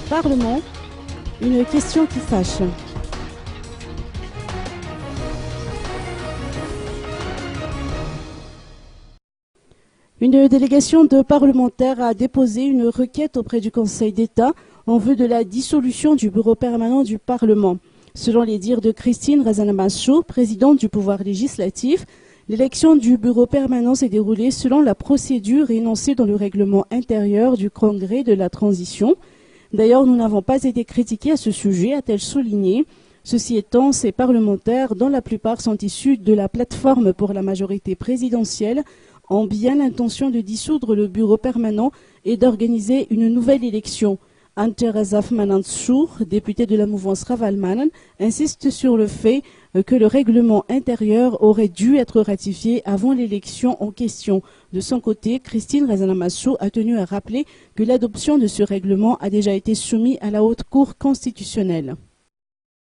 Parlement, une question qui fâche. Une délégation de parlementaires a déposé une requête auprès du Conseil d'État en vue de la dissolution du bureau permanent du Parlement. Selon les dires de Christine Razanamassou, présidente du pouvoir législatif, l'élection du bureau permanent s'est déroulée selon la procédure énoncée dans le règlement intérieur du Congrès de la transition. D'ailleurs, nous n'avons pas été critiqués à ce sujet, a-t-elle souligné. Ceci étant, ces parlementaires, dont la plupart sont issus de la plateforme pour la majorité présidentielle, ont bien l'intention de dissoudre le bureau permanent et d'organiser une nouvelle élection. Anne-Thérèse Mansour, députée de la mouvance Ravalman, insiste sur le fait que le règlement intérieur aurait dû être ratifié avant l'élection en question. De son côté, Christine Razanamassou a tenu à rappeler que l'adoption de ce règlement a déjà été soumise à la Haute Cour constitutionnelle.